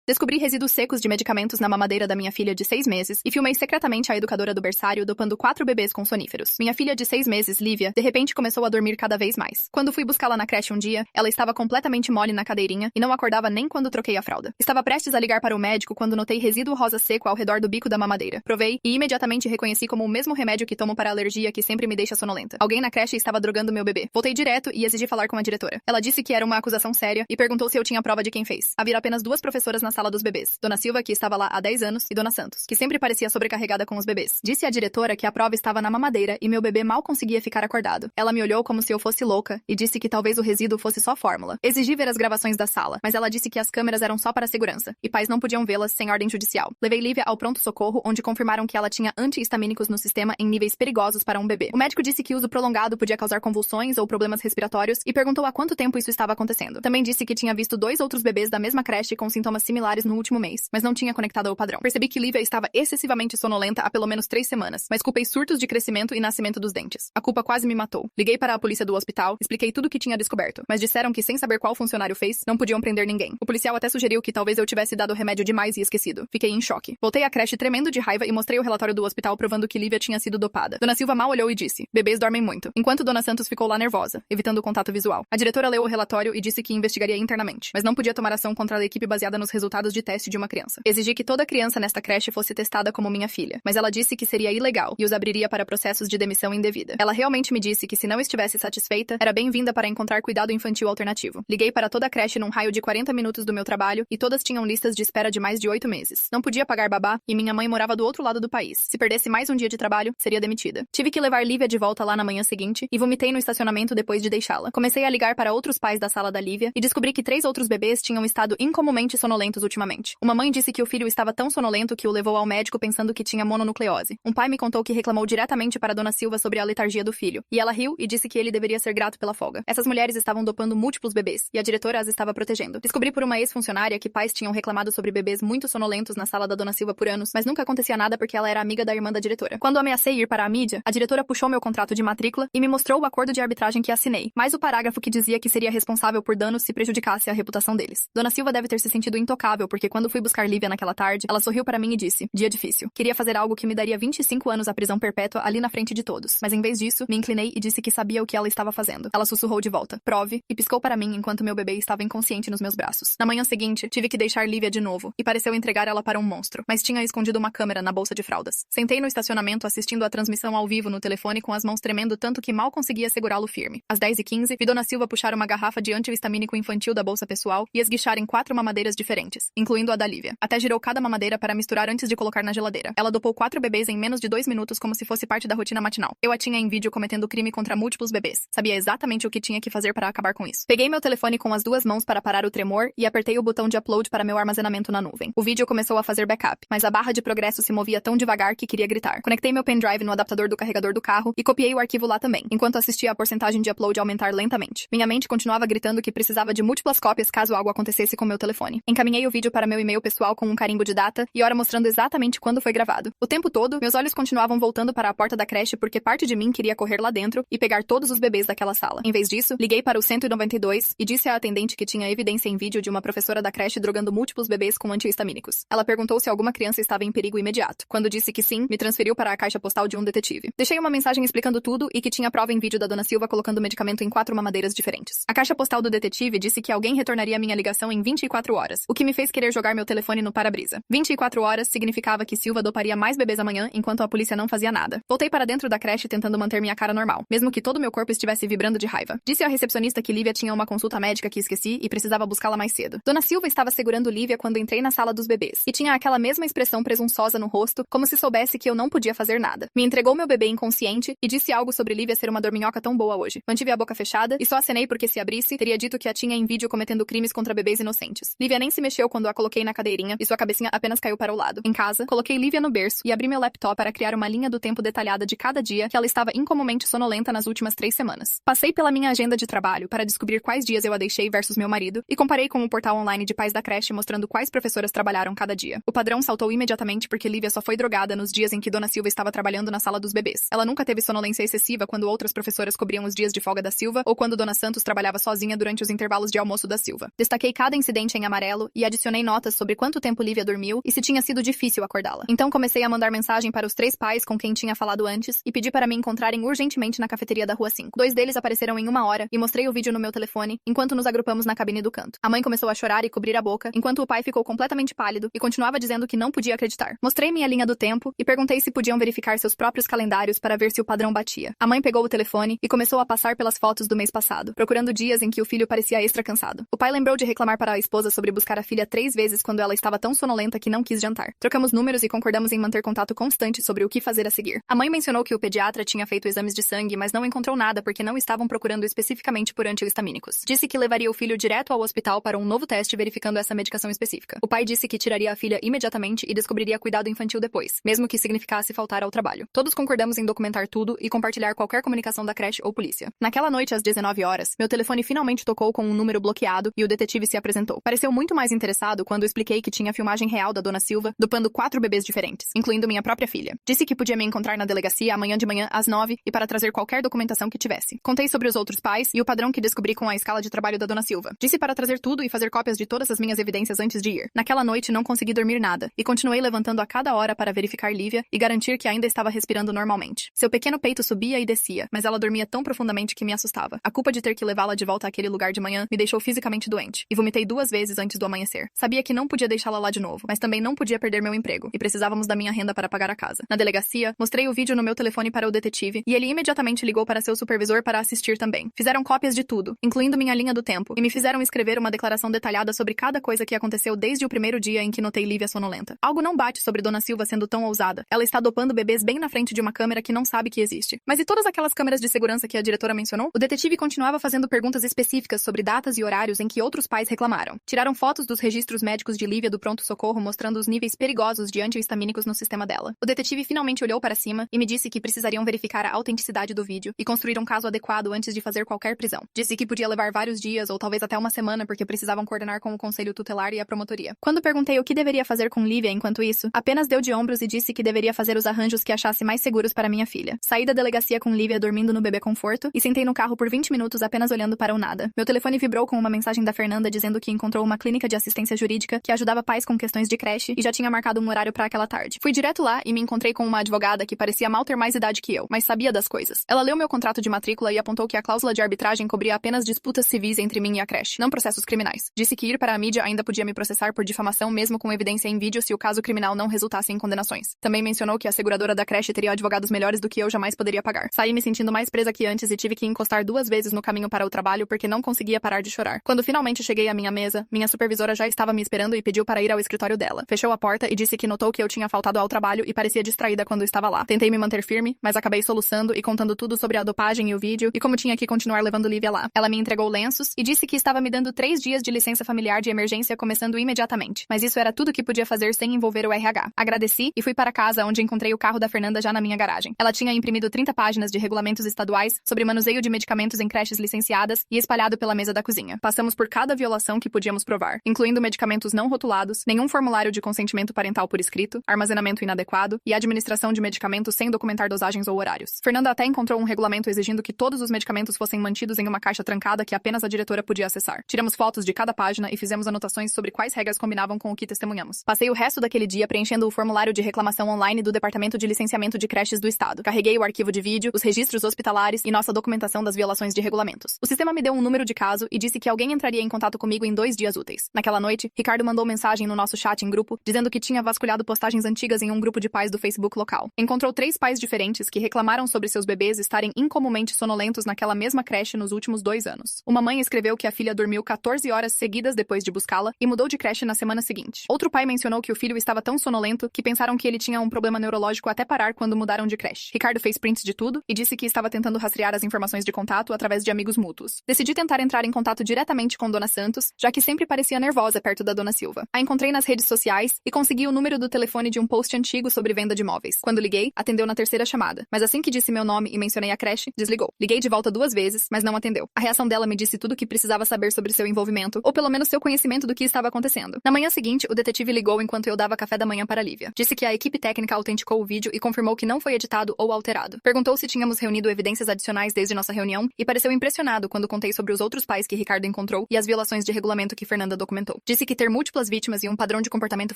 Descobri resíduos secos de medicamentos na mamadeira da minha filha de 6 meses e filmei secretamente a educadora do berçário dopando 4 bebês com soníferos. Minha filha de 6 meses, Lívia, de repente começou a dormir cada vez mais. Quando fui buscá-la na creche um dia, ela estava completamente mole na cadeirinha e não acordava nem quando troquei a fralda. Estava prestes a ligar para o médico quando notei resíduo rosa seco ao redor do bico da mamadeira. Provei e imediatamente reconheci como o mesmo remédio que tomo para a alergia que sempre me deixa sonolenta. Alguém na creche estava drogando meu bebê. Voltei direto e exigi falar com a diretora. Ela disse que era uma acusação séria e perguntou se eu tinha prova de quem fez. Havia apenas 2 professoras na sala dos bebês. Dona Silva, que estava lá há 10 anos, e Dona Santos, que sempre parecia sobrecarregada com os bebês. Disse à diretora que a prova estava na mamadeira e meu bebê mal conseguia ficar acordado. Ela me olhou como se eu fosse louca e disse que talvez o resíduo fosse só fórmula. Exigi ver as gravações da sala, mas ela disse que as câmeras eram só para segurança e pais não podiam vê-las sem ordem judicial. Levei Lívia ao pronto-socorro, onde confirmaram que ela tinha antihistamínicos no sistema em níveis perigosos para um bebê. O médico disse que uso prolongado podia causar convulsões ou problemas respiratórios e perguntou há quanto tempo isso estava acontecendo. Também disse que tinha visto 2 outros bebês da mesma creche com sintomas similares no último mês, mas não tinha conectado ao padrão. Percebi que Lívia estava excessivamente sonolenta há pelo menos 3 semanas, mas culpei surtos de crescimento e nascimento dos dentes. A culpa quase me matou. Liguei para a polícia do hospital, expliquei tudo o que tinha descoberto, mas disseram que sem saber qual funcionário fez, não podiam prender ninguém. O policial até sugeriu que talvez eu tivesse dado remédio demais e esquecido. Fiquei em choque. Voltei à creche tremendo de raiva e mostrei o relatório do hospital provando que Lívia tinha sido dopada. Dona Silva mal olhou e disse: bebês dormem muito, enquanto Dona Santos ficou lá nervosa, evitando o contato visual. A diretora leu o relatório e disse que investigaria internamente, mas não podia tomar ação contra a equipe baseada nos resultados de teste de uma criança. Exigi que toda criança nesta creche fosse testada como minha filha, mas ela disse que seria ilegal e os abriria para processos de demissão indevida. Ela realmente me disse que se não estivesse satisfeita, era bem-vinda para encontrar cuidado infantil alternativo. Liguei para toda a creche num raio de 40 minutos do meu trabalho e todas tinham listas de espera de mais de 8 meses. Não podia pagar babá e minha mãe morava do outro lado do país. Se perdesse mais um dia de trabalho, seria demitida. Tive que levar Lívia de volta lá na manhã seguinte e vomitei no estacionamento depois de deixá-la. Comecei a ligar para outros pais da sala da Lívia e descobri que 3 outros bebês tinham estado incomumente sonolentos ultimamente. Uma mãe disse que o filho estava tão sonolento que o levou ao médico pensando que tinha mononucleose. Um pai me contou que reclamou diretamente para Dona Silva sobre a letargia do filho, e ela riu e disse que ele deveria ser grato pela folga. Essas mulheres estavam dopando múltiplos bebês, e a diretora as estava protegendo. Descobri por uma ex-funcionária que pais tinham reclamado sobre bebês muito sonolentos na sala da Dona Silva por anos, mas nunca acontecia nada porque ela era amiga da irmã da diretora. Quando ameacei ir para a mídia, a diretora puxou meu contrato de matrícula e me mostrou o acordo de arbitragem que assinei, mais o parágrafo que dizia que seria responsável por danos se prejudicasse a reputação deles. Dona Silva deve ter se sentido intocável, porque quando fui buscar Lívia naquela tarde, ela sorriu para mim e disse: dia difícil. Queria fazer algo que me daria 25 anos à prisão perpétua ali na frente de todos, mas em vez disso, me inclinei e disse que sabia o que ela estava fazendo. Ela sussurrou de volta: prove, e piscou para mim enquanto meu bebê estava inconsciente nos meus braços. Na manhã seguinte, tive que deixar Lívia de novo, e pareceu entregar ela para um monstro, mas tinha escondido uma câmera na bolsa de fraldas. Sentei no estacionamento assistindo a transmissão ao vivo no telefone com as mãos tremendo tanto que mal conseguia segurá-lo firme. Às 10h15, vi Dona Silva puxar uma garrafa de antihistamínico infantil da bolsa pessoal e esguichar em 4 mamadeiras diferentes, incluindo a da Lívia. Até girou cada mamadeira para misturar antes de colocar na geladeira. Ela dopou 4 bebês em menos de 2 minutos como se fosse parte da rotina matinal. Eu a tinha em vídeo cometendo crime contra múltiplos bebês. Sabia exatamente o que tinha que fazer para acabar com isso. Peguei meu telefone com as 2 mãos para parar o tremor e apertei o botão de upload para meu armazenamento na nuvem. O vídeo começou a fazer backup, mas a barra de progresso se movia tão devagar que queria gritar. Conectei meu pendrive no adaptador do carregador do carro e copiei o arquivo lá também, enquanto assistia a porcentagem de upload aumentar lentamente. Minha mente continuava gritando que precisava de múltiplas cópias caso algo acontecesse com meu telefone. Encaminhei o vídeo para meu e-mail pessoal com um carimbo de data e hora mostrando exatamente quando foi gravado. O tempo todo, meus olhos continuavam voltando para a porta da creche porque parte de mim queria correr lá dentro e pegar todos os bebês daquela sala. Em vez disso, liguei para o 192 e disse à atendente que tinha evidência em vídeo de uma professora da creche drogando múltiplos bebês com antihistamínicos. Ela perguntou se alguma criança estava em perigo imediato. Quando disse que sim, me transferiu para a caixa postal de um detetive. Deixei uma mensagem explicando tudo e que tinha prova em vídeo da Dona Silva colocando medicamento em 4 mamadeiras diferentes. A caixa postal do detetive disse que alguém retornaria minha ligação em 24 horas, o que me fez querer jogar meu telefone no para-brisa. 24 horas significava que Silva doparia mais bebês amanhã enquanto a polícia não fazia nada. Voltei para dentro da creche tentando manter minha cara normal, mesmo que todo meu corpo estivesse vibrando de raiva. Disse à recepcionista que Lívia tinha uma consulta médica que esqueci e precisava buscá-la mais cedo. Dona Silva estava segurando Lívia quando entrei na sala dos bebês, e tinha aquela mesma expressão presunçosa no rosto, como se soubesse que eu não podia fazer nada. Me entregou meu bebê inconsciente e disse algo sobre Lívia ser uma dorminhoca tão boa hoje. Mantive a boca fechada e só acenei porque se abrisse, teria dito que a tinha em vídeo cometendo crimes contra bebês inocentes. Lívia nem se mexeu quando a coloquei na cadeirinha e sua cabecinha apenas caiu para o lado. Em casa, coloquei Lívia no berço e abri meu laptop para criar uma linha do tempo detalhada de cada dia que ela estava incomumente sonolenta nas últimas 3 semanas. Passei pela minha agenda de trabalho para descobrir quais dias eu a deixei versus meu marido e comparei com o portal online de pais da creche mostrando quais professoras trabalharam cada dia. O padrão saltou imediatamente porque Lívia só foi drogada nos dias em que Dona Silva estava trabalhando na sala dos bebês. Ela nunca teve sonolência excessiva quando outras professoras cobriam os dias de folga da Silva ou quando Dona Santos trabalhava sozinha durante os intervalos de almoço da Silva. Destaquei cada incidente em amarelo e adicionei adicionei notas sobre quanto tempo Lívia dormiu e se tinha sido difícil acordá-la. Então comecei a mandar mensagem para os 3 pais com quem tinha falado antes e pedi para me encontrarem urgentemente na cafeteria da Rua 5. 2 deles apareceram em 1 hora e mostrei o vídeo no meu telefone enquanto nos agrupamos na cabine do canto. A mãe começou a chorar e cobrir a boca, enquanto o pai ficou completamente pálido e continuava dizendo que não podia acreditar. Mostrei minha linha do tempo e perguntei se podiam verificar seus próprios calendários para ver se o padrão batia. A mãe pegou o telefone e começou a passar pelas fotos do mês passado, procurando dias em que o filho parecia extra cansado. O pai lembrou de reclamar para a esposa sobre buscar a filha 3 vezes quando ela estava tão sonolenta que não quis jantar. Trocamos números e concordamos em manter contato constante sobre o que fazer a seguir. A mãe mencionou que o pediatra tinha feito exames de sangue, mas não encontrou nada porque não estavam procurando especificamente por antihistamínicos. Disse que levaria o filho direto ao hospital para um novo teste verificando essa medicação específica. O pai disse que tiraria a filha imediatamente e descobriria cuidado infantil depois, mesmo que significasse faltar ao trabalho. Todos concordamos em documentar tudo e compartilhar qualquer comunicação da creche ou polícia. Naquela noite, às 19 horas, meu telefone finalmente tocou com um número bloqueado e o detetive se apresentou. Pareceu muito mais interessado quando expliquei que tinha filmagem real da Dona Silva dopando 4 bebês diferentes, incluindo minha própria filha. Disse que podia me encontrar na delegacia amanhã de manhã às 9 e para trazer qualquer documentação que tivesse. Contei sobre os outros pais e o padrão que descobri com a escala de trabalho da Dona Silva. Disse para trazer tudo e fazer cópias de todas as minhas evidências antes de ir. Naquela noite não consegui dormir nada e continuei levantando a cada hora para verificar Lívia e garantir que ainda estava respirando normalmente. Seu pequeno peito subia e descia, mas ela dormia tão profundamente que me assustava. A culpa de ter que levá-la de volta àquele lugar de manhã me deixou fisicamente doente e vomitei 2 vezes antes do amanhecer. Sabia que não podia deixá-la lá de novo, mas também não podia perder meu emprego e precisávamos da minha renda para pagar a casa. Na delegacia, mostrei o vídeo no meu telefone para o detetive e ele imediatamente ligou para seu supervisor para assistir também. Fizeram cópias de tudo, incluindo minha linha do tempo, e me fizeram escrever uma declaração detalhada sobre cada coisa que aconteceu desde o primeiro dia em que notei Lívia sonolenta. Algo não bate sobre Dona Silva sendo tão ousada. Ela está dopando bebês bem na frente de uma câmera que não sabe que existe. Mas e todas aquelas câmeras de segurança que a diretora mencionou? O detetive continuava fazendo perguntas específicas sobre datas e horários em que outros pais reclamaram. Tiraram fotos dos registros médicos de Lívia do pronto-socorro mostrando os níveis perigosos de antihistamínicos no sistema dela. O detetive finalmente olhou para cima e me disse que precisariam verificar a autenticidade do vídeo e construir um caso adequado antes de fazer qualquer prisão. Disse que podia levar vários dias ou talvez até uma semana porque precisavam coordenar com o conselho tutelar e a promotoria. Quando perguntei o que deveria fazer com Lívia enquanto isso, apenas deu de ombros e disse que deveria fazer os arranjos que achasse mais seguros para minha filha. Saí da delegacia com Lívia dormindo no bebê conforto e sentei no carro por 20 minutos apenas olhando para o nada. Meu telefone vibrou com uma mensagem da Fernanda dizendo que encontrou uma clínica de assistência jurídica que ajudava pais com questões de creche e já tinha marcado um horário para aquela tarde. Fui direto lá e me encontrei com uma advogada que parecia mal ter mais idade que eu, mas sabia das coisas. Ela leu meu contrato de matrícula e apontou que a cláusula de arbitragem cobria apenas disputas civis entre mim e a creche, não processos criminais. Disse que ir para a mídia ainda podia me processar por difamação mesmo com evidência em vídeo se o caso criminal não resultasse em condenações. Também mencionou que a seguradora da creche teria advogados melhores do que eu jamais poderia pagar. Saí me sentindo mais presa que antes e tive que encostar 2 vezes no caminho para o trabalho porque não conseguia parar de chorar. Quando finalmente cheguei à minha mesa, minha supervisora já estava me esperando e pediu para ir ao escritório dela. Fechou a porta e disse que notou que eu tinha faltado ao trabalho e parecia distraída quando estava lá. Tentei me manter firme, mas acabei soluçando e contando tudo sobre a dopagem e o vídeo e como tinha que continuar levando Lívia lá. Ela me entregou lenços e disse que estava me dando 3 dias de licença familiar de emergência começando imediatamente. Mas isso era tudo que podia fazer sem envolver o RH. Agradeci e fui para casa onde encontrei o carro da Fernanda já na minha garagem. Ela tinha imprimido 30 páginas de regulamentos estaduais sobre manuseio de medicamentos em creches licenciadas e espalhado pela mesa da cozinha. Passamos por cada violação que podíamos provar, incluindo medicamentos não rotulados, nenhum formulário de consentimento parental por escrito, armazenamento inadequado e administração de medicamentos sem documentar dosagens ou horários. Fernanda até encontrou um regulamento exigindo que todos os medicamentos fossem mantidos em uma caixa trancada que apenas a diretora podia acessar. Tiramos fotos de cada página e fizemos anotações sobre quais regras combinavam com o que testemunhamos. Passei o resto daquele dia preenchendo o formulário de reclamação online do Departamento de Licenciamento de Creches do Estado. Carreguei o arquivo de vídeo, os registros hospitalares e nossa documentação das violações de regulamentos. O sistema me deu um número de caso e disse que alguém entraria em contato comigo em 2 dias úteis. Naquela noite, Ricardo mandou mensagem no nosso chat em grupo, dizendo que tinha vasculhado postagens antigas em um grupo de pais do Facebook local. Encontrou 3 pais diferentes que reclamaram sobre seus bebês estarem incomumente sonolentos naquela mesma creche nos últimos 2 anos. Uma mãe escreveu que a filha dormiu 14 horas seguidas depois de buscá-la e mudou de creche na semana seguinte. Outro pai mencionou que o filho estava tão sonolento que pensaram que ele tinha um problema neurológico até parar quando mudaram de creche. Ricardo fez prints de tudo e disse que estava tentando rastrear as informações de contato através de amigos mútuos. Decidi tentar entrar em contato diretamente com Dona Santos, já que sempre parecia nervosa perto da Dona Silva. A encontrei nas redes sociais e consegui o número do telefone de um post antigo sobre venda de imóveis. Quando liguei, atendeu na 3ª chamada, mas assim que disse meu nome e mencionei a creche, desligou. Liguei de volta 2 vezes, mas não atendeu. A reação dela me disse tudo o que precisava saber sobre seu envolvimento, ou pelo menos seu conhecimento do que estava acontecendo. Na manhã seguinte, o detetive ligou enquanto eu dava café da manhã para Lívia. Disse que a equipe técnica autenticou o vídeo e confirmou que não foi editado ou alterado. Perguntou se tínhamos reunido evidências adicionais desde nossa reunião e pareceu impressionado quando contei sobre os outros pais que Ricardo encontrou e as violações de regulamento que Fernanda documentou. Disse que ter múltiplas vítimas e um padrão de comportamento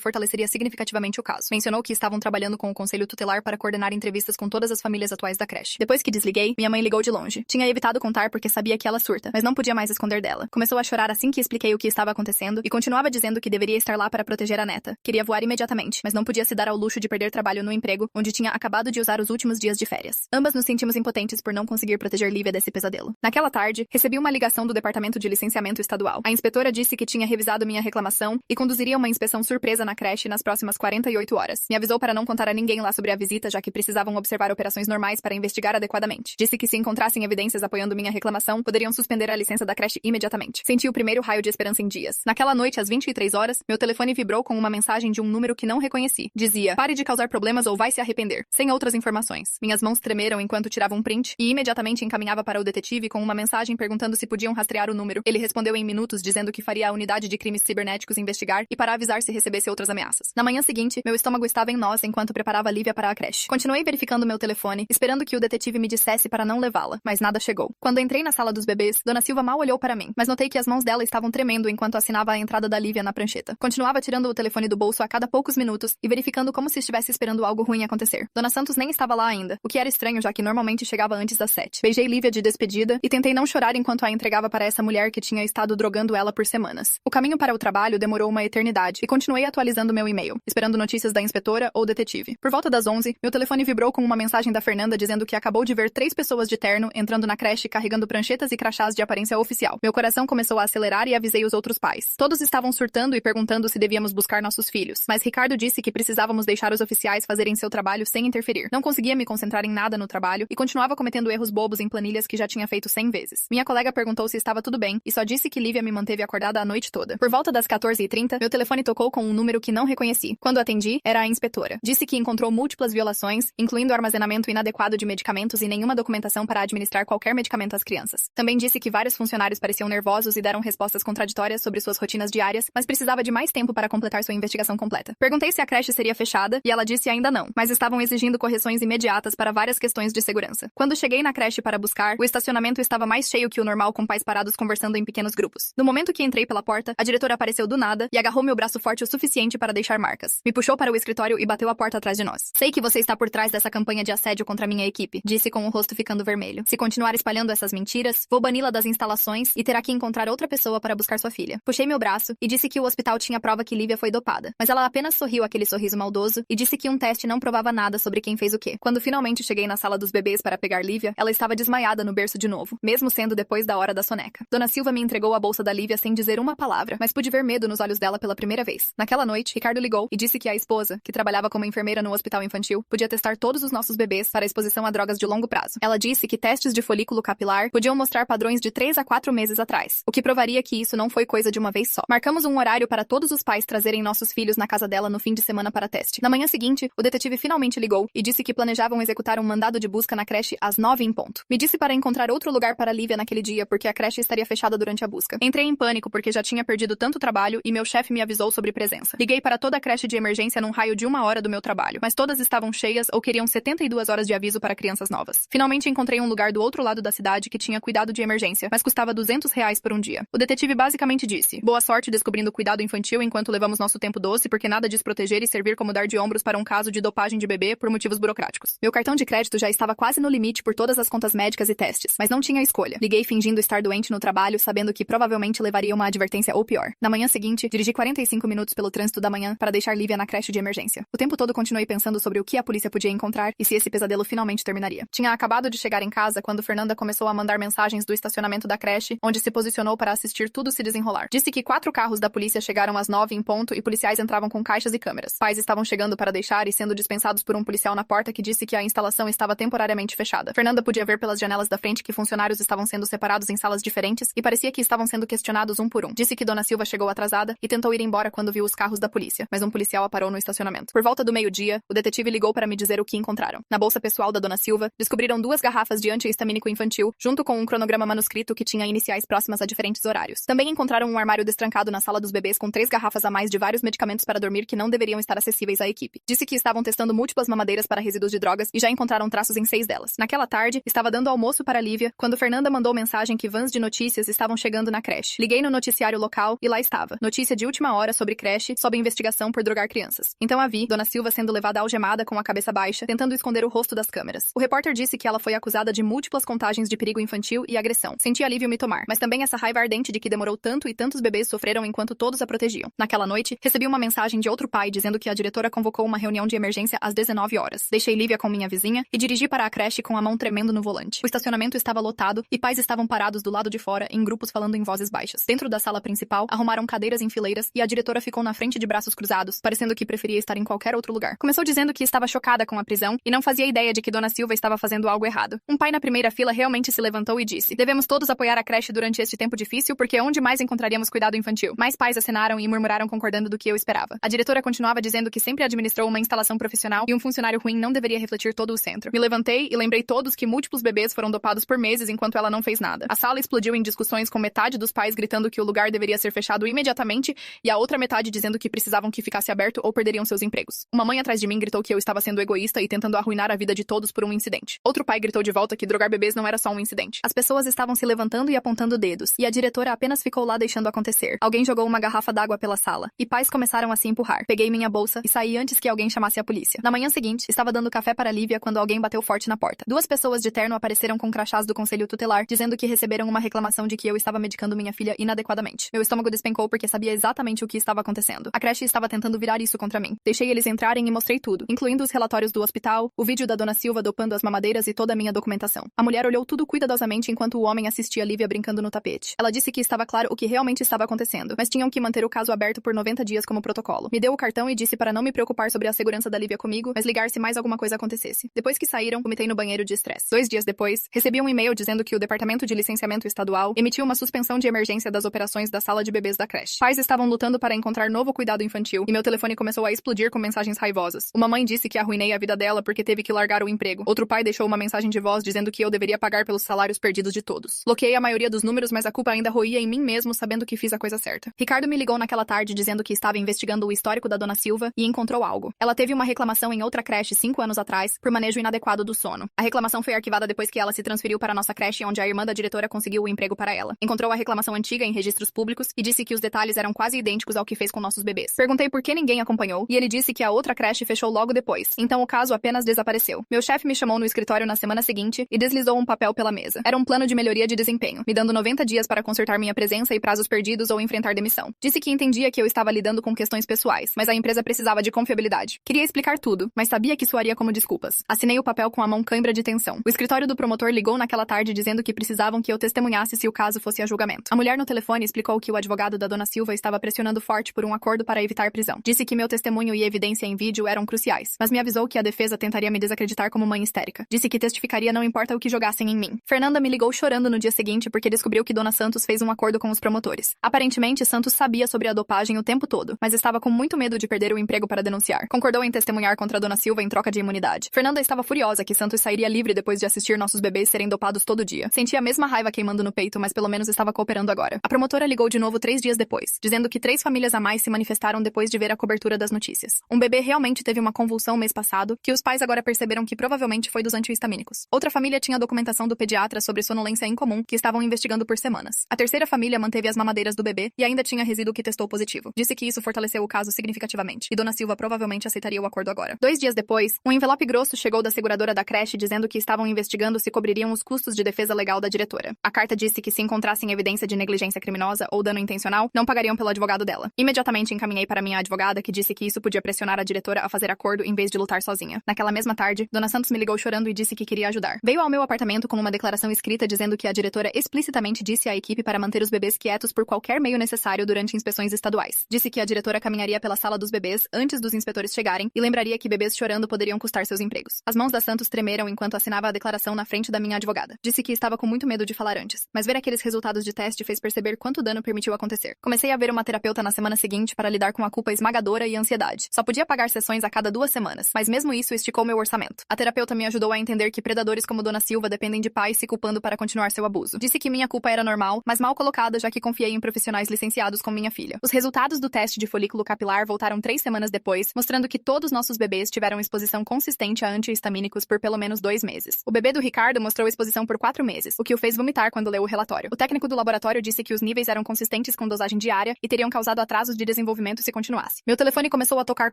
fortaleceria significativamente o caso. Mencionou que estavam trabalhando com o conselho tutelar para coordenar entrevistas com todas as famílias atuais da creche. Depois que desliguei, minha mãe ligou de longe. Tinha evitado contar porque sabia que ela surta, mas não podia mais esconder dela. Começou a chorar assim que expliquei o que estava acontecendo e continuava dizendo que deveria estar lá para proteger a neta. Queria voar imediatamente, mas não podia se dar ao luxo de perder trabalho no emprego, onde tinha acabado de usar os últimos dias de férias. Ambas nos sentimos impotentes por não conseguir proteger Lívia desse pesadelo. Naquela tarde, recebi uma ligação do Departamento de Licenciamento Estadual. A inspetora disse que tinha revisado minha reclamação e conduziria uma inspeção surpresa na creche nas próximas 48 horas. Me avisou para não contar a ninguém lá sobre a visita, já que precisavam observar operações normais para investigar adequadamente. Disse que se encontrassem evidências apoiando minha reclamação, poderiam suspender a licença da creche imediatamente. Senti o primeiro raio de esperança em dias. Naquela noite, às 23 horas, meu telefone vibrou com uma mensagem de um número que não reconheci. Dizia: "Pare de causar problemas ou vai se arrepender", sem outras informações. Minhas mãos tremeram enquanto tirava um print e imediatamente encaminhava para o detetive com uma mensagem perguntando se podiam rastrear o número. Ele respondeu em minutos dizendo que faria a unidade de crimes cibernéticos investigar e para avisar se recebesse outras ameaças. Na manhã seguinte, meu estômago estava em nós enquanto preparava Lívia para a creche. Continuei verificando meu telefone, esperando que o detetive me dissesse para não levá-la, mas nada chegou. Quando entrei na sala dos bebês, Dona Silva mal olhou para mim, mas notei que as mãos dela estavam tremendo enquanto assinava a entrada da Lívia na prancheta. Continuava tirando o telefone do bolso a cada poucos minutos e verificando como se estivesse esperando algo ruim acontecer. Dona Santos nem estava lá ainda, o que era estranho já que normalmente chegava antes das 7. Beijei Lívia de despedida e tentei não chorar enquanto a entregava para essa mulher que tinha estado drogando ela por semanas. O caminho para o trabalho demorou uma eternidade e continuei atualizando meu e-mail, esperando notícias da inspetora ou detetive. Por volta das 11, meu telefone vibrou com uma mensagem da Fernanda dizendo que acabou de ver 3 pessoas de terno entrando na creche carregando pranchetas e crachás de aparência oficial. Meu coração começou a acelerar e avisei os outros pais. Todos estavam surtando e perguntando se devíamos buscar nossos filhos, mas Ricardo disse que precisávamos deixar os oficiais fazerem seu trabalho sem interferir. Não conseguia me concentrar em nada no trabalho e continuava cometendo erros bobos em planilhas que já tinha feito 100 vezes. Minha colega perguntou se estava tudo bem e só disse que Lívia me manteve acordada a noite toda. Por volta das 14h30, meu telefone tocou com um número que não reconheci. Quando atendi, era a inspetora. Disse que encontrou múltiplas violações, incluindo armazenamento inadequado de medicamentos e nenhuma documentação para administrar qualquer medicamento às crianças. Também disse que vários funcionários pareciam nervosos e deram respostas contraditórias sobre suas rotinas diárias, mas precisava de mais tempo para completar sua investigação completa. Perguntei se a creche seria fechada e ela disse ainda não, mas estavam exigindo correções imediatas para várias questões de segurança. Quando cheguei na creche para buscar, o estacionamento estava mais cheio que o normal, com pais parados conversando em pequenos grupos. No momento que entrei pela porta, a diretora apareceu do nada e agarrou meu braço forte o suficiente para deixar marcas. Me puxou para o escritório e bateu a porta atrás de nós. "Sei que você está por trás dessa campanha de assédio contra minha equipe", disse com o rosto ficando vermelho. "Se continuar espalhando essas mentiras, vou bani-la das instalações e terá que encontrar outra pessoa para buscar sua filha." Puxei meu braço e disse que o hospital tinha prova que Lívia foi dopada, mas ela apenas sorriu aquele sorriso maldoso e disse que um teste não provava nada sobre quem fez o quê. Quando finalmente cheguei na sala dos bebês para pegar Lívia, ela estava desmaiada no berço de novo, mesmo sendo depois da hora da soneca. Dona Silva me entregou a bolsa da Lívia sem dizer uma palavra, mas pude ver medo nos olhos dela pela primeira vez. Naquela noite, Ricardo ligou e disse que a esposa, que trabalhava como enfermeira no hospital infantil, podia testar todos os nossos bebês para exposição a drogas de longo prazo. Ela disse que testes de folículo capilar podiam mostrar padrões de 3 a 4 meses atrás, o que provaria que isso não foi coisa de uma vez só. Marcamos um horário para todos os pais trazerem nossos filhos na casa dela no fim de semana para teste. Na manhã seguinte, o detetive finalmente ligou e disse que planejavam executar um mandado de busca na creche às 9 em ponto. Me disse para encontrar outro lugar para Lívia naquele dia porque a creche estaria fechada durante a busca. Entrei em pânico porque já tinha perdido tanto trabalho e meu chefe me avisou sobre presença. Liguei para toda a creche de emergência num raio de 1 hora do meu trabalho, mas todas estavam cheias ou queriam 72 horas de aviso para crianças novas. Finalmente encontrei um lugar do outro lado da cidade que tinha cuidado de emergência, mas custava R$ 200 por um dia. O detetive basicamente disse: "Boa sorte descobrindo cuidado infantil enquanto levamos nosso tempo doce, porque nada diz proteger e servir como dar de ombros para um caso de dopagem de bebê por motivos burocráticos." Meu cartão de crédito já estava quase no limite por todas as contas médicas e testes, mas não tinha escolha. Liguei fingindo estar doente no trabalho, sabendo que provavelmente levaria uma advertência ou pior. Na manhã seguinte, dirigi 45 minutos pelo trânsito da manhã para deixar Lívia na creche de emergência. O tempo todo continuei pensando sobre o que a polícia podia encontrar e se esse pesadelo finalmente terminaria. Tinha acabado de chegar em casa quando Fernanda começou a mandar mensagens do estacionamento da creche, onde se posicionou para assistir tudo se desenrolar. Disse que 4 carros da polícia chegaram às 9 em ponto e policiais entravam com caixas e câmeras. Pais estavam chegando para deixar e sendo dispensados por um policial na porta que disse que a instalação estava temporariamente fechada. Fernanda podia ver pelas janelas da frente que funcionários estavam sendo separados em salas diferentes e parecia que estavam sendo questionados um por um. Disse que Dona Silva chegou atrasada e tentou ir embora quando viu os carros da polícia, mas um policial a parou no estacionamento. Por volta do meio-dia, o detetive ligou para me dizer o que encontraram. Na bolsa pessoal da Dona Silva, descobriram 2 garrafas de antihistamínico infantil, junto com um cronograma manuscrito que tinha iniciais próximas a diferentes horários. Também encontraram um armário destrancado na sala dos bebês com 3 garrafas a mais de vários medicamentos para dormir que não deveriam estar acessíveis à equipe. Disse que estavam testando múltiplas mamadeiras para resíduos de drogas e já encontraram traços em 6 delas. Naquela tarde, estava dando almoço para Lívia quando Fernanda mandou mensagem que vans de notícias estavam chegando na creche. Liguei no noticiário local e lá lá estava. Notícia de última hora sobre creche sob investigação por drogar crianças. Então a vi, Dona Silva sendo levada algemada com a cabeça baixa, tentando esconder o rosto das câmeras. O repórter disse que ela foi acusada de múltiplas contagens de perigo infantil e agressão. Senti alívio me tomar, mas também essa raiva ardente de que demorou tanto e tantos bebês sofreram enquanto todos a protegiam. Naquela noite, recebi uma mensagem de outro pai dizendo que a diretora convocou uma reunião de emergência às 19 horas. Deixei Lívia com minha vizinha e dirigi para a creche com a mão tremendo no volante. O estacionamento estava lotado e pais estavam parados do lado de fora em grupos falando em vozes baixas. Dentro da sala principal, arrumaram cadeiras em fileiras e a diretora ficou na frente de braços cruzados, parecendo que preferia estar em qualquer outro lugar. Começou dizendo que estava chocada com a prisão e não fazia ideia de que Dona Silva estava fazendo algo errado. Um pai na primeira fila realmente se levantou e disse: "Devemos todos apoiar a creche durante este tempo difícil, porque é onde mais encontraríamos cuidado infantil." Mais pais acenaram e murmuraram concordando do que eu esperava. A diretora continuava dizendo que sempre administrou uma instalação profissional e um funcionário ruim não deveria refletir todo o centro. Me levantei e lembrei todos que múltiplos bebês foram dopados por meses enquanto ela não fez nada. A sala explodiu em discussões com metade dos pais gritando que o lugar deveria ser fechado imediatamente e a outra metade dizendo que precisavam que ficasse aberto ou perderiam seus empregos. Uma mãe atrás de mim gritou que eu estava sendo egoísta e tentando arruinar a vida de todos por um incidente. Outro pai gritou de volta que drogar bebês não era só um incidente. As pessoas estavam se levantando e apontando dedos, e a diretora apenas ficou lá deixando acontecer. Alguém jogou uma garrafa d'água pela sala, e pais começaram a se empurrar. Peguei minha bolsa e saí antes que alguém chamasse a polícia. Na manhã seguinte, estava dando café para Lívia quando alguém bateu forte na porta. Duas pessoas de terno apareceram com crachás do conselho tutelar, dizendo que receberam uma reclamação de que eu estava medicando minha filha inadequadamente. Meu estômago despencou porque sabia exatamente o que estava acontecendo. A creche estava tentando virar isso contra mim. Deixei eles entrarem e mostrei tudo, incluindo os relatórios do hospital, o vídeo da Dona Silva dopando as mamadeiras e toda a minha documentação. A mulher olhou tudo cuidadosamente enquanto o homem assistia Lívia brincando no tapete. Ela disse que estava claro o que realmente estava acontecendo, mas tinham que manter o caso aberto por 90 dias como protocolo. Me deu o cartão e disse para não me preocupar sobre a segurança da Lívia comigo, mas ligar se mais alguma coisa acontecesse. Depois que saíram, vomitei no banheiro de estresse. 2 dias depois, recebi um e-mail dizendo que o Departamento de Licenciamento Estadual emitiu uma suspensão de emergência das operações da sala de bebês da creche. Pais estavam lutando para encontrar novo cuidado infantil e meu telefone começou a explodir com mensagens raivosas. Uma mãe disse que arruinei a vida dela porque teve que largar o emprego. Outro pai deixou uma mensagem de voz dizendo que eu deveria pagar pelos salários perdidos de todos. Bloqueei a maioria dos números, mas a culpa ainda roía em mim mesmo, sabendo que fiz a coisa certa. Ricardo me ligou naquela tarde dizendo que estava investigando o histórico da Dona Silva e encontrou algo. Ela teve uma reclamação em outra creche 5 anos atrás por manejo inadequado do sono. A reclamação foi arquivada depois que ela se transferiu para nossa creche, onde a irmã da diretora conseguiu o emprego para ela. Encontrou a reclamação antiga em registros públicos e disse que os detalhes eram quase idênticos ao que fez com nossos bebês. Perguntei por que ninguém acompanhou e ele disse que a outra creche fechou logo depois. Então o caso apenas desapareceu. Meu chefe me chamou no escritório na semana seguinte e deslizou um papel pela mesa. Era um plano de melhoria de desempenho, me dando 90 dias para consertar minha presença e prazos perdidos ou enfrentar demissão. Disse que entendia que eu estava lidando com questões pessoais, mas a empresa precisava de confiabilidade. Queria explicar tudo, mas sabia que soaria como desculpas. Assinei o papel com a mão cãibra de tensão. O escritório do promotor ligou naquela tarde dizendo que precisavam que eu testemunhasse se o caso fosse a julgamento. A mulher no telefone explicou que o advogado da Dona Silva estava pressionando forte por um acordo para evitar prisão. Disse que meu testemunho e evidência em vídeo eram cruciais, mas me avisou que a defesa tentaria me desacreditar como mãe histérica. Disse que testificaria não importa o que jogassem em mim. Fernanda me ligou chorando no dia seguinte porque descobriu que Dona Santos fez um acordo com os promotores. Aparentemente, Santos sabia sobre a dopagem o tempo todo, mas estava com muito medo de perder o emprego para denunciar. Concordou em testemunhar contra Dona Silva em troca de imunidade. Fernanda estava furiosa que Santos sairia livre depois de assistir nossos bebês serem dopados todo dia. Sentia a mesma raiva queimando no peito, mas pelo menos estava cooperando agora. A promotora ligou de novo 3 dias depois, dizendo que 3 famílias a mais se manifestaram depois de ver a cobertura das notícias. Um bebê realmente teve uma convulsão mês passado, que os pais agora perceberam que provavelmente foi dos antihistamínicos. Outra família tinha documentação do pediatra sobre sonolência incomum, que estavam investigando por semanas. A terceira família manteve as mamadeiras do bebê e ainda tinha resíduo que testou positivo. Disse que isso fortaleceu o caso significativamente, e Dona Silva provavelmente aceitaria o acordo agora. 2 dias depois, um envelope grosso chegou da seguradora da creche dizendo que estavam investigando se cobririam os custos de defesa legal da diretora. A carta disse que se encontrassem evidência de negligência criminosa ou dano intencional, não pagariam pelo advogado dela. Imediatamente encaminhei para minha advogada, que disse que isso podia pressionar a diretora a fazer acordo em vez de lutar sozinha. Naquela mesma tarde, Dona Santos me ligou chorando e disse que queria ajudar. Veio ao meu apartamento com uma declaração escrita dizendo que a diretora explicitamente disse à equipe para manter os bebês quietos por qualquer meio necessário durante inspeções estaduais. Disse que a diretora caminharia pela sala dos bebês antes dos inspetores chegarem e lembraria que bebês chorando poderiam custar seus empregos. As mãos da Santos tremeram enquanto assinava a declaração na frente da minha advogada. Disse que estava com muito medo de falar antes, mas ver aqueles resultados de teste fez perceber quanto dano permitiu acontecer. Comecei a ver uma terapeuta na semana seguinte para lidar com a culpa esmagadora e ansiedade. Só podia pagar sessões a cada 2 semanas, mas mesmo isso esticou meu orçamento. A terapeuta me ajudou a entender que predadores como Dona Silva dependem de pais se culpando para continuar seu abuso. Disse que minha culpa era normal, mas mal colocada, já que confiei em profissionais licenciados com minha filha. Os resultados do teste de folículo capilar voltaram 3 semanas depois, mostrando que todos nossos bebês tiveram exposição consistente a antihistamínicos por pelo menos 2 meses. O bebê do Ricardo mostrou exposição por 4 meses, o que o fez vomitar quando leu o relatório. O técnico do laboratório disse que os níveis eram consistentes com com dosagem diária e teriam causado atrasos de desenvolvimento se continuasse. Meu telefone começou a tocar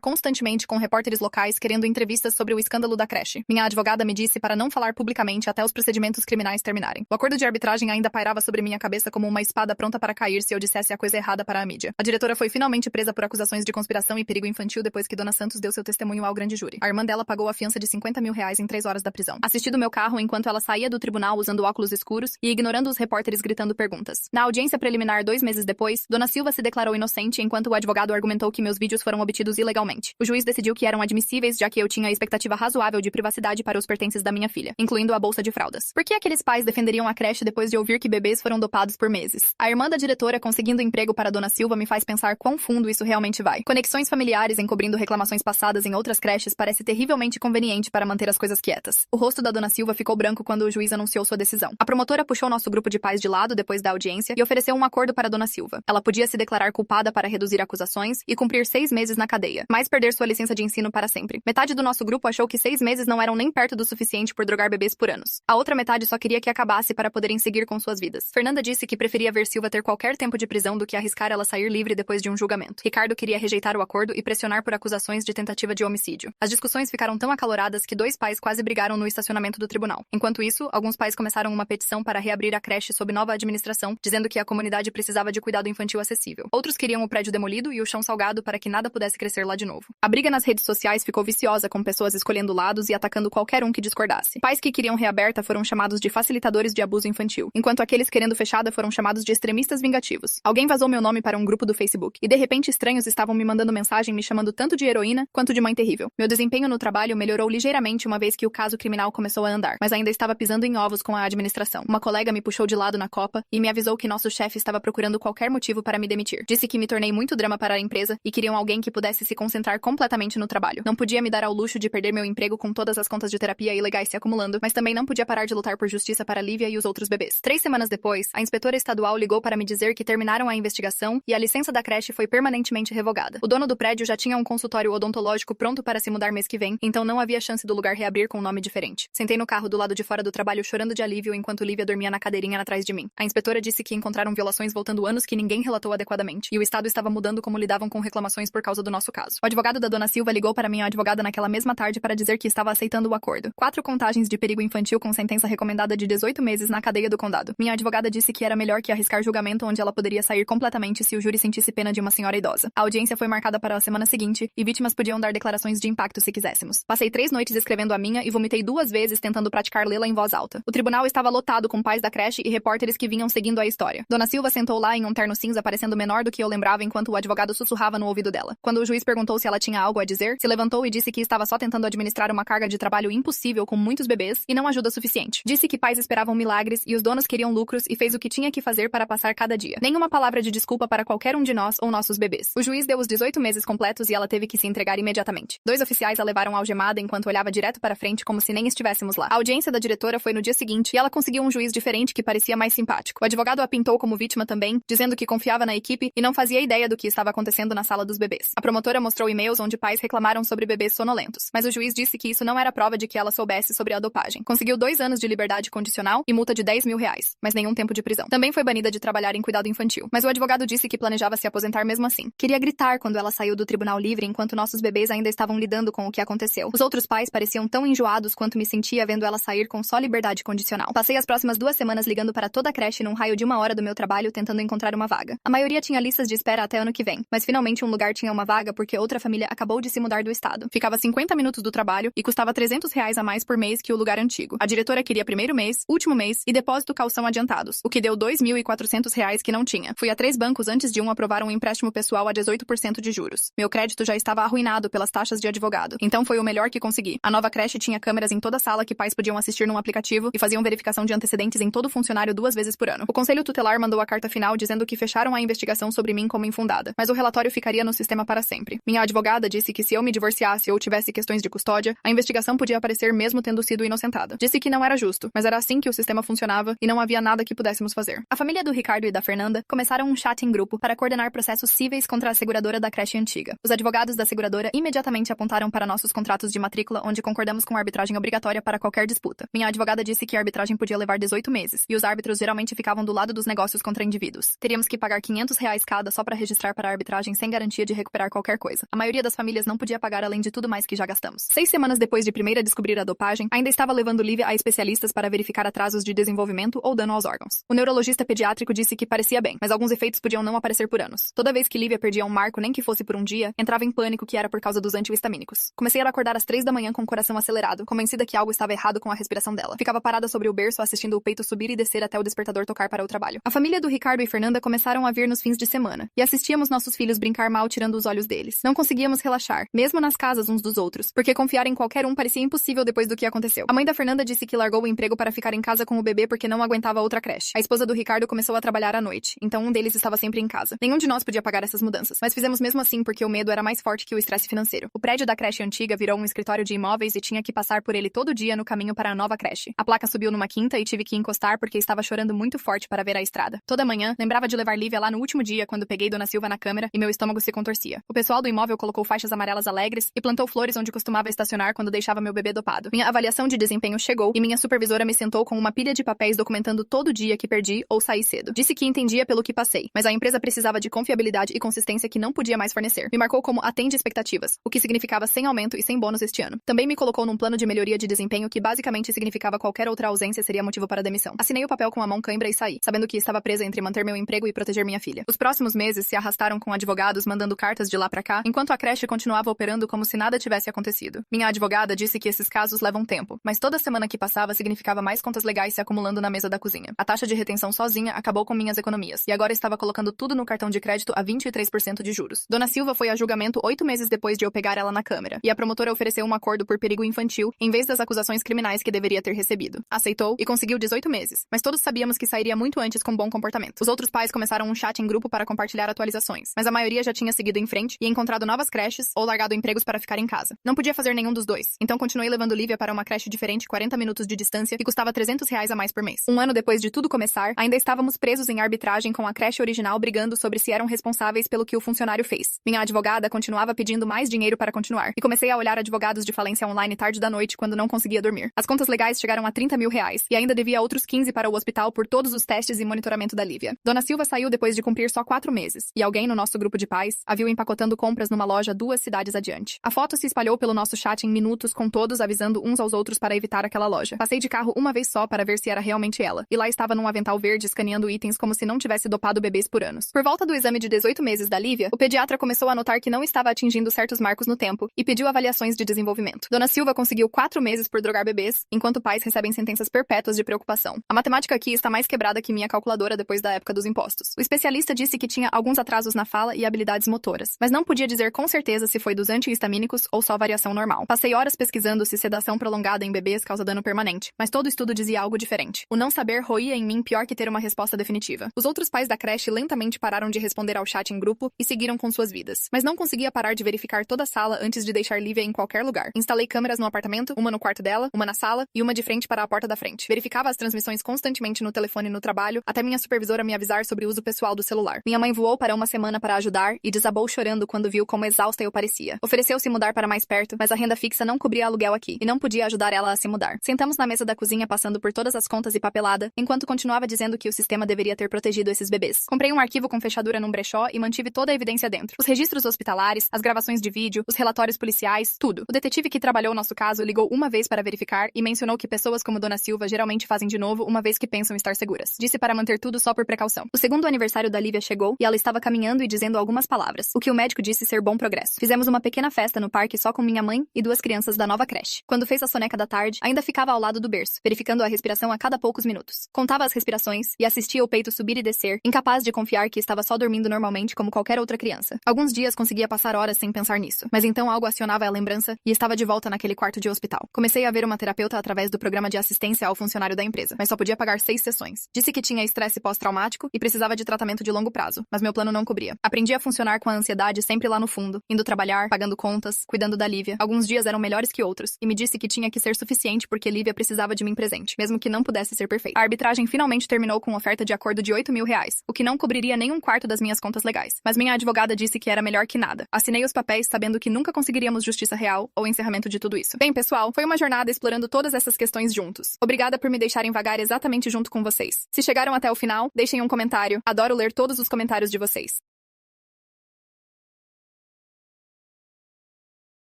constantemente com repórteres locais querendo entrevistas sobre o escândalo da creche. Minha advogada me disse para não falar publicamente até os procedimentos criminais terminarem. O acordo de arbitragem ainda pairava sobre minha cabeça como uma espada pronta para cair se eu dissesse a coisa errada para a mídia. A diretora foi finalmente presa por acusações de conspiração e perigo infantil depois que Dona Santos deu seu testemunho ao grande júri. A irmã dela pagou a fiança de R$50 mil em 3 horas da prisão. Assisti do meu carro enquanto ela saía do tribunal usando óculos escuros e ignorando os repórteres gritando perguntas. Na audiência preliminar 2 meses depois, Dona Silva se declarou inocente enquanto o advogado argumentou que meus vídeos foram obtidos ilegalmente. O juiz decidiu que eram admissíveis já que eu tinha expectativa razoável de privacidade para os pertences da minha filha, incluindo a bolsa de fraldas. Por que aqueles pais defenderiam a creche depois de ouvir que bebês foram dopados por meses? A irmã da diretora conseguindo emprego para Dona Silva me faz pensar quão fundo isso realmente vai. Conexões familiares encobrindo reclamações passadas em outras creches parece terrivelmente conveniente para manter as coisas quietas. O rosto da Dona Silva ficou branco quando o juiz anunciou sua decisão. A promotora puxou nosso grupo de pais de lado depois da audiência e ofereceu um acordo para Dona Silva. Ela podia se declarar culpada para reduzir acusações e cumprir 6 meses na cadeia, mas perder sua licença de ensino para sempre. Metade do nosso grupo achou que 6 meses não eram nem perto do suficiente por drogar bebês por anos. A outra metade só queria que acabasse para poderem seguir com suas vidas. Fernanda disse que preferia ver Silva ter qualquer tempo de prisão do que arriscar ela sair livre depois de um julgamento. Ricardo queria rejeitar o acordo e pressionar por acusações de tentativa de homicídio. As discussões ficaram tão acaloradas que 2 pais quase brigaram no estacionamento do tribunal. Enquanto isso, alguns pais começaram uma petição para reabrir a creche sob nova administração, dizendo que a comunidade precisava de cuidado infantil acessível. Outros queriam o prédio demolido e o chão salgado para que nada pudesse crescer lá de novo. A briga nas redes sociais ficou viciosa, com pessoas escolhendo lados e atacando qualquer um que discordasse. Pais que queriam reaberta foram chamados de facilitadores de abuso infantil, enquanto aqueles querendo fechada foram chamados de extremistas vingativos. Alguém vazou meu nome para um grupo do Facebook, e de repente estranhos estavam me mandando mensagem me chamando tanto de heroína quanto de mãe terrível. Meu desempenho no trabalho melhorou ligeiramente uma vez que o caso criminal começou a andar, mas ainda estava pisando em ovos com a administração. Uma colega me puxou de lado na copa e me avisou que nosso chefe estava procurando qualquer motivo para me demitir. Disse que me tornei muito drama para a empresa e queriam alguém que pudesse se concentrar completamente no trabalho. Não podia me dar ao luxo de perder meu emprego com todas as contas de terapia ilegais se acumulando, mas também não podia parar de lutar por justiça para Lívia e os outros bebês. 3 semanas depois, a inspetora estadual ligou para me dizer que terminaram a investigação e a licença da creche foi permanentemente revogada. O dono do prédio já tinha um consultório odontológico pronto para se mudar mês que vem, então não havia chance do lugar reabrir com um nome diferente. Sentei no carro do lado de fora do trabalho chorando de alívio enquanto Lívia dormia na cadeirinha atrás de mim. A inspetora disse que encontraram violações voltando anos que ninguém relatou adequadamente, e o estado estava mudando como lidavam com reclamações por causa do nosso caso. O advogado da Dona Silva ligou para minha advogada naquela mesma tarde para dizer que estava aceitando o acordo. 4 contagens de perigo infantil com sentença recomendada de 18 meses na cadeia do condado. Minha advogada disse que era melhor que arriscar julgamento onde ela poderia sair completamente se o júri sentisse pena de uma senhora idosa. A audiência foi marcada para a semana seguinte e vítimas podiam dar declarações de impacto se quiséssemos. Passei 3 noites escrevendo a minha e vomitei 2 vezes tentando praticar lê-la em voz alta. O tribunal estava lotado com pais da creche e repórteres que vinham seguindo a história. Dona Silva sentou lá em um terno cinza parecendo menor do que eu lembrava enquanto o advogado sussurrava no ouvido dela. Quando o juiz perguntou se ela tinha algo a dizer, se levantou e disse que estava só tentando administrar uma carga de trabalho impossível com muitos bebês e não ajuda suficiente. Disse que pais esperavam milagres e os donos queriam lucros e fez o que tinha que fazer para passar cada dia. Nenhuma palavra de desculpa para qualquer um de nós ou nossos bebês. O juiz deu os 18 meses completos e ela teve que se entregar imediatamente. 2 oficiais a levaram algemada enquanto olhava direto para frente como se nem estivéssemos lá. A audiência da diretora foi no dia seguinte e ela conseguiu um juiz diferente que parecia mais simpático. O advogado a pintou como vítima também, dizendo que confiava na equipe e não fazia ideia do que estava acontecendo na sala dos bebês. A promotora mostrou e-mails onde pais reclamaram sobre bebês sonolentos, mas o juiz disse que isso não era prova de que ela soubesse sobre a dopagem. Conseguiu 2 anos de liberdade condicional e multa de R$10 mil, mas nenhum tempo de prisão. Também foi banida de trabalhar em cuidado infantil, mas o advogado disse que planejava se aposentar mesmo assim. Queria gritar quando ela saiu do tribunal livre enquanto nossos bebês ainda estavam lidando com o que aconteceu. Os outros pais pareciam tão enjoados quanto me sentia vendo ela sair com só liberdade condicional. Passei as próximas 2 semanas ligando para toda a creche num raio de 1 hora do meu trabalho tentando encontrar uma vaga. A maioria tinha listas de espera até ano que vem, mas finalmente um lugar tinha uma vaga porque outra família acabou de se mudar do estado. Ficava 50 minutos do trabalho e custava R$300 a mais por mês que o lugar antigo. A diretora queria primeiro mês, último mês e depósito calção adiantados, o que deu R$2.400 que não tinha. Fui a 3 bancos antes de um aprovar um empréstimo pessoal a 18% de juros. Meu crédito já estava arruinado pelas taxas de advogado, então foi o melhor que consegui. A nova creche tinha câmeras em toda a sala que pais podiam assistir num aplicativo e faziam verificação de antecedentes em todo funcionário 2 vezes por ano. O conselho tutelar mandou a carta final dizendo que fecharam a investigação sobre mim como infundada, mas o relatório ficaria no sistema para sempre. Minha advogada disse que se eu me divorciasse ou tivesse questões de custódia, a investigação podia aparecer mesmo tendo sido inocentada. Disse que não era justo, mas era assim que o sistema funcionava e não havia nada que pudéssemos fazer. A família do Ricardo e da Fernanda começaram um chat em grupo para coordenar processos cíveis contra a seguradora da creche antiga. Os advogados da seguradora imediatamente apontaram para nossos contratos de matrícula, onde concordamos com a arbitragem obrigatória para qualquer disputa. Minha advogada disse que a arbitragem podia levar 18 meses, e os árbitros geralmente ficavam do lado dos negócios contra indivíduos. Teríamos Tivemos que pagar R$ 500 cada só para registrar para a arbitragem sem garantia de recuperar qualquer coisa. A maioria das famílias não podia pagar além de tudo mais que já gastamos. 6 semanas depois de primeira descobrir a dopagem, ainda estava levando Lívia a especialistas para verificar atrasos de desenvolvimento ou dano aos órgãos. O neurologista pediátrico disse que parecia bem, mas alguns efeitos podiam não aparecer por anos. Toda vez que Lívia perdia um marco, nem que fosse por um dia, entrava em pânico que era por causa dos antihistamínicos. Comecei a acordar às 3 da manhã com o coração acelerado, convencida que algo estava errado com a respiração dela. Ficava parada sobre o berço assistindo o peito subir e descer até o despertador tocar para o trabalho. A família do Ricardo e Fernanda começaram a vir nos fins de semana, e assistíamos nossos filhos brincar mal tirando os olhos deles. Não conseguíamos relaxar, mesmo nas casas uns dos outros, porque confiar em qualquer um parecia impossível depois do que aconteceu. A mãe da Fernanda disse que largou o emprego para ficar em casa com o bebê porque não aguentava outra creche. A esposa do Ricardo começou a trabalhar à noite, então um deles estava sempre em casa. Nenhum de nós podia pagar essas mudanças, mas fizemos mesmo assim porque o medo era mais forte que o estresse financeiro. O prédio da creche antiga virou um escritório de imóveis e tinha que passar por ele todo dia no caminho para a nova creche. A placa subiu numa quinta e tive que encostar porque estava chorando muito forte para ver a estrada. Toda manhã, lembrava de levar Lívia lá no último dia quando peguei Dona Silva na câmera e meu estômago se contorcia. O pessoal do imóvel colocou faixas amarelas alegres e plantou flores onde costumava estacionar quando deixava meu bebê dopado. Minha avaliação de desempenho chegou e minha supervisora me sentou com uma pilha de papéis documentando todo dia que perdi ou saí cedo. Disse que entendia pelo que passei, mas a empresa precisava de confiabilidade e consistência que não podia mais fornecer. Me marcou como atende expectativas, o que significava sem aumento e sem bônus este ano. Também me colocou num plano de melhoria de desempenho que basicamente significava qualquer outra ausência seria motivo para demissão. Assinei o papel com a mão cãibra e saí, sabendo que estava presa entre manter meu emprego e proteger minha filha. Os próximos meses se arrastaram com advogados mandando cartas de lá pra cá, enquanto a creche continuava operando como se nada tivesse acontecido. Minha advogada disse que esses casos levam tempo, mas toda semana que passava significava mais contas legais se acumulando na mesa da cozinha. A taxa de retenção sozinha acabou com minhas economias, e agora estava colocando tudo no cartão de crédito a 23% de juros. Dona Silva foi a julgamento 8 meses depois de eu pegar ela na câmera, e a promotora ofereceu um acordo por perigo infantil em vez das acusações criminais que deveria ter recebido. Aceitou e conseguiu 18 meses, mas todos sabíamos que sairia muito antes com bom comportamento. Os outros pais começaram um chat em grupo para compartilhar atualizações, mas a maioria já tinha seguido em frente e encontrado novas creches ou largado empregos para ficar em casa. Não podia fazer nenhum dos dois, então continuei levando Lívia para uma creche diferente 40 minutos de distância e custava R$ 300 a mais por mês. Um ano depois de tudo começar, ainda estávamos presos em arbitragem com a creche original brigando sobre se eram responsáveis pelo que o funcionário fez. Minha advogada continuava pedindo mais dinheiro para continuar, e comecei a olhar advogados de falência online tarde da noite quando não conseguia dormir. As contas legais chegaram a R$ 30 mil, e ainda devia outros 15 para o hospital por todos os testes e monitoramento da Lívia. Dona Silva saiu depois de cumprir só 4 meses, e alguém no nosso grupo de pais a viu empacotando compras numa loja 2 cidades adiante. A foto se espalhou pelo nosso chat em minutos, com todos avisando uns aos outros para evitar aquela loja. Passei de carro uma vez só para ver se era realmente ela, e lá estava num avental verde escaneando itens como se não tivesse dopado bebês por anos. Por volta do exame de 18 meses da Lívia, o pediatra começou a notar que não estava atingindo certos marcos no tempo e pediu avaliações de desenvolvimento. Dona Silva conseguiu 4 meses por drogar bebês, enquanto pais recebem sentenças perpétuas de preocupação. A matemática aqui está mais quebrada que minha calculadora depois da época dos impostos. O especialista disse que tinha alguns atrasos na fala e habilidades motoras, mas não podia dizer com certeza se foi dos antihistamínicos ou só variação normal. Passei horas pesquisando se sedação prolongada em bebês causa dano permanente, mas todo estudo dizia algo diferente. O não saber roía em mim pior que ter uma resposta definitiva. Os outros pais da creche lentamente pararam de responder ao chat em grupo e seguiram com suas vidas, mas não conseguia parar de verificar toda a sala antes de deixar Lívia em qualquer lugar. Instalei câmeras no apartamento, uma no quarto dela, uma na sala e uma de frente para a porta da frente. Verificava as transmissões constantemente no telefone no trabalho, até minha supervisora me avisar sobre o uso pessoal do celular. Minha mãe voou para uma semana para ajudar e desabou chorando quando viu como exausta eu parecia. Ofereceu-se mudar para mais perto, mas a renda fixa não cobria aluguel aqui e não podia ajudar ela a se mudar. Sentamos na mesa da cozinha passando por todas as contas e papelada, enquanto continuava dizendo que o sistema deveria ter protegido esses bebês. Comprei um arquivo com fechadura num brechó e mantive toda a evidência dentro. Os registros hospitalares, as gravações de vídeo, os relatórios policiais, tudo. O detetive que trabalhou nosso caso ligou uma vez para verificar e mencionou que pessoas como Dona Silva geralmente fazem de novo uma vez que pensam estar seguras. Disse para manter tudo só por precaução. O segundo aniversário da Lívia chegou e ela estava caminhando e dizendo algumas palavras, o que o médico disse ser bom progresso. Fizemos uma pequena festa no parque só com minha mãe e 2 crianças da nova creche. Quando fez a soneca da tarde, ainda ficava ao lado do berço, verificando a respiração a cada poucos minutos. Contava as respirações e assistia o peito subir e descer, incapaz de confiar que estava só dormindo normalmente como qualquer outra criança. Alguns dias conseguia passar horas sem pensar nisso, mas então algo acionava a lembrança e estava de volta naquele quarto de hospital. Comecei a ver uma terapeuta através do programa de assistência ao funcionário da empresa, mas só podia pagar 6 sessões. Disse que tinha estresse pós-traumático e precisava de tratamento de longo prazo, mas meu plano não cobria. Aprendi a funcionar com a ansiedade sempre lá no fundo, indo trabalhar, pagando contas, cuidando da Lívia. Alguns dias eram melhores que outros, e me disse que tinha que ser suficiente porque Lívia precisava de mim presente, mesmo que não pudesse ser perfeita. A arbitragem finalmente terminou com oferta de acordo de R$ 8 mil, o que não cobriria nem um quarto das minhas contas legais. Mas minha advogada disse que era melhor que nada. Assinei os papéis sabendo que nunca conseguiríamos justiça real ou encerramento de tudo isso. Bem, pessoal, foi uma jornada explorando todas essas questões juntos. Obrigada por me deixarem vagar exatamente junto com vocês. Se chegaram até o final, deixem um comentário Adoro ler todos os comentários de vocês.